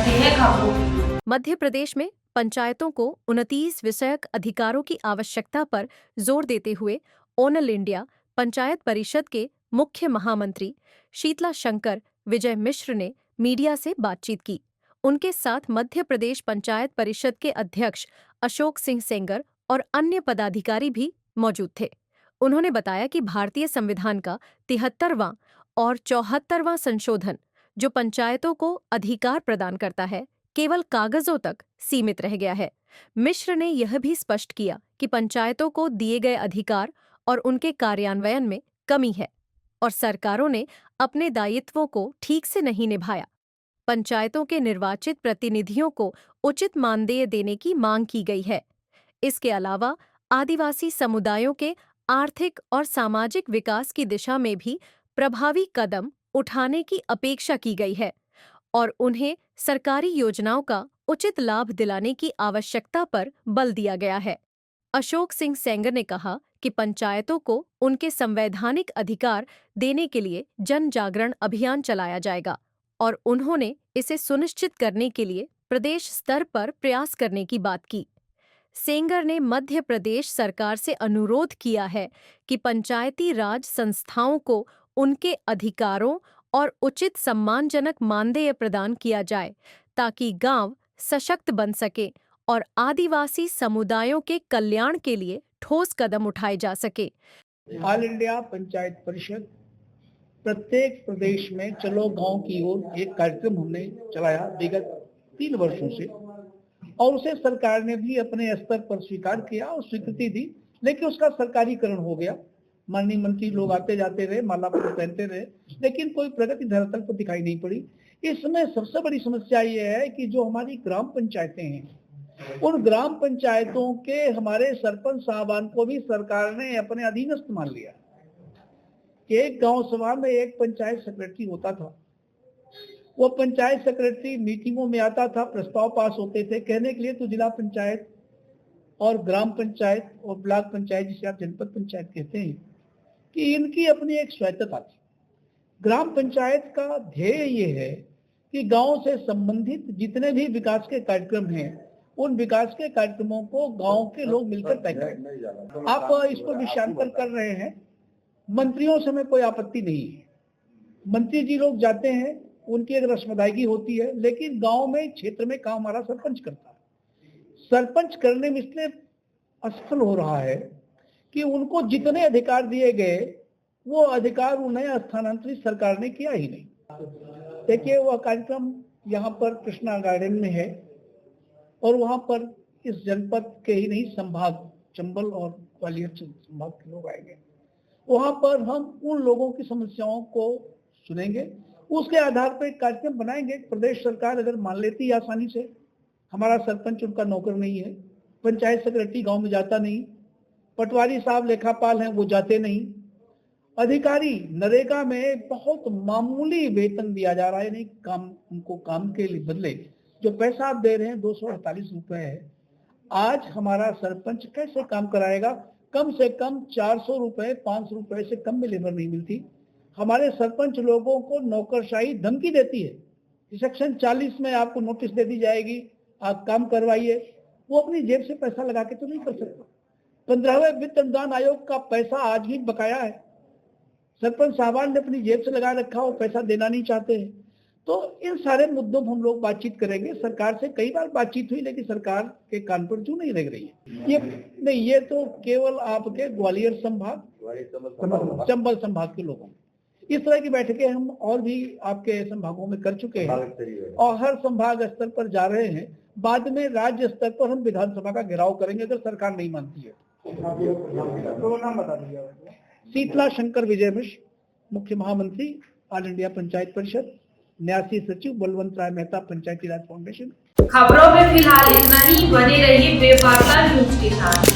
करते हैं खबरों की। मध्य प्रदेश में पंचायतों को 29 विषयक अधिकारों की आवश्यकता पर जोर देते हुए ओनल इंडिया पंचायत परिषद के मुख्य महामंत्री शीतला शंकर विजय मिश्र ने मीडिया से बातचीत की। उनके साथ मध्य प्रदेश पंचायत परिषद के अध्यक्ष अशोक सिंह सेंगर और अन्य पदाधिकारी भी मौजूद थे। उन्होंने बताया कि भारतीय संविधान का 73वां और 74वां संशोधन जो पंचायतों को अधिकार प्रदान करता है, केवल कागजों तक सीमित रह गया है। मिश्र ने यह भी स्पष्ट किया कि पंचायतों को दिए गए अधिकार और उनके कार्यान्वयन में कमी है और सरकारों ने अपने दायित्वों को ठीक से नहीं निभाया। पंचायतों के निर्वाचित प्रतिनिधियों को उचित मानदेय देने की मांग की गई है। इसके अलावा आदिवासी समुदायों के आर्थिक और सामाजिक विकास की दिशा में भी प्रभावी कदम उठाने की अपेक्षा की गई है और उन्हें सरकारी योजनाओं का उचित लाभ दिलाने की आवश्यकता पर बल दिया गया है। अशोक सिंह सेंगर ने कहा कि पंचायतों को उनके संवैधानिक अधिकार देने के लिए जन जागरण अभियान चलाया जाएगा और उन्होंने इसे सुनिश्चित करने के लिए प्रदेश स्तर पर प्रयास करने की बात की। सेंगर ने मध्य प्रदेश सरकार से अनुरोध किया है कि पंचायती राज संस्थाओं को उनके अधिकारों और उचित सम्मानजनक मानदेय प्रदान किया जाए ताकि गांव सशक्त बन सके और आदिवासी समुदायों के कल्याण के लिए ठोस कदम उठाए जा सके। ऑल इंडिया पंचायत परिषद प्रत्येक प्रदेश में चलो गांव की ओर एक कार्यक्रम हमने चलाया विगत 3 वर्षों से और उसे सरकार ने भी अपने स्तर पर स्वीकार किया और स्वीकृति दी, लेकिन उसका सरकारीकरण हो गया। माननीय मंत्री लोग आते जाते रहे, माला पहनते रहे, लेकिन कोई प्रगति धरातल पर दिखाई नहीं पड़ी। इसमें सबसे बड़ी समस्या ये है कि जो हमारी ग्राम पंचायतें हैं, उन ग्राम पंचायतों के हमारे सरपंच साहबान को भी सरकार ने अपने अधीनस्थ मान लिया। एक गांव सभा में एक पंचायत सेक्रेटरी होता था। वो पंचायत सेक्रेटरी मीटिंगों में आता था, प्रस्ताव पास होते थे, कहने के लिए तो जिला पंचायत और ग्राम पंचायत और ब्लॉक पंचायत, जिसे आप जनपद पंचायत कहते हैं, कि इनकी अपनी एक स्वायत्तता थी। ग्राम पंचायत का ध्येय ये है कि गांव से संबंधित जितने भी विकास के कार्यक्रम हैं, उन विकास के कार्यक्रमों को गांव के लोग मिलकर तय करें। आप इसको विषयांतर कर रहे हैं, मंत्रियों से हमें कोई आपत्ति नहीं है। मंत्री जी लोग जाते हैं, उनकी एक रस्म अदायगी होती है, लेकिन गांव में क्षेत्र में काम हमारा सरपंच करता है। सरपंच करने में इसलिए असफल हो रहा है कि उनको जितने अधिकार दिए गए वो अधिकार उन्हें स्थानांतरित सरकार ने किया ही नहीं। देखिए, वह कार्यक्रम यहाँ पर कृष्णा गार्डन में है और वहाँ पर इस जनपद के ही नहीं, संभाग चंबल और ग्वालियर संभाग के लोग आएंगे। वहाँ पर हम उन लोगों की समस्याओं को सुनेंगे, उसके आधार पर एक कार्यक्रम बनाएंगे। प्रदेश सरकार अगर मान लेती है आसानी से, हमारा सरपंच उनका नौकर नहीं है, पंचायत सेक्रेटरी गांव में जाता नहीं, पटवारी साहब लेखापाल हैं वो जाते नहीं, अधिकारी नरेगा में बहुत मामूली वेतन दिया जा रहा है, नहीं काम, उनको काम के लिए बदले जो पैसा आप दे रहे हैं 248 रुपए है। आज हमारा सरपंच कैसे काम कराएगा? कम से कम 400 रुपए 500 रुपए से कम में लेबर नहीं मिलती। हमारे सरपंच लोगों को नौकरशाही धमकी देती है। सेक्शन 40 में आपको नोटिस दे दी जाएगी, आप काम करवाइए। वो अपनी जेब से पैसा लगा के तो नहीं कर सकता। 15वें वित्त अनुदान आयोग का पैसा आज भी बकाया है। सरपंच साहबान ने अपनी जेब से लगा रखा, वो पैसा देना नहीं चाहते हैं। तो इन सारे मुद्दों पर हम लोग बातचीत करेंगे। सरकार से कई बार बातचीत हुई, लेकिन सरकार के कान पर क्यों नहीं लग रही है? ये नहीं, ये तो केवल आपके ग्वालियर संभाग, चंबल संभाग के लोगों में इस तरह की बैठकें हम और भी आपके संभागों में कर चुके हैं और हर संभाग स्तर पर जा रहे हैं। बाद में राज्य स्तर पर हम विधानसभा का घेराव करेंगे अगर सरकार नहीं मानती है। तो नाम बता दीजिए। शीतला शंकर विजय मिश्र, मुख्य महामंत्री, ऑल इंडिया पंचायत परिषद, न्यासी सचिव, बलवंत राय मेहता, पंचायती राज फाउंडेशन। खबरों में फिलहाल इतना ही। बने रहिए बेफाका न्यूज के साथ।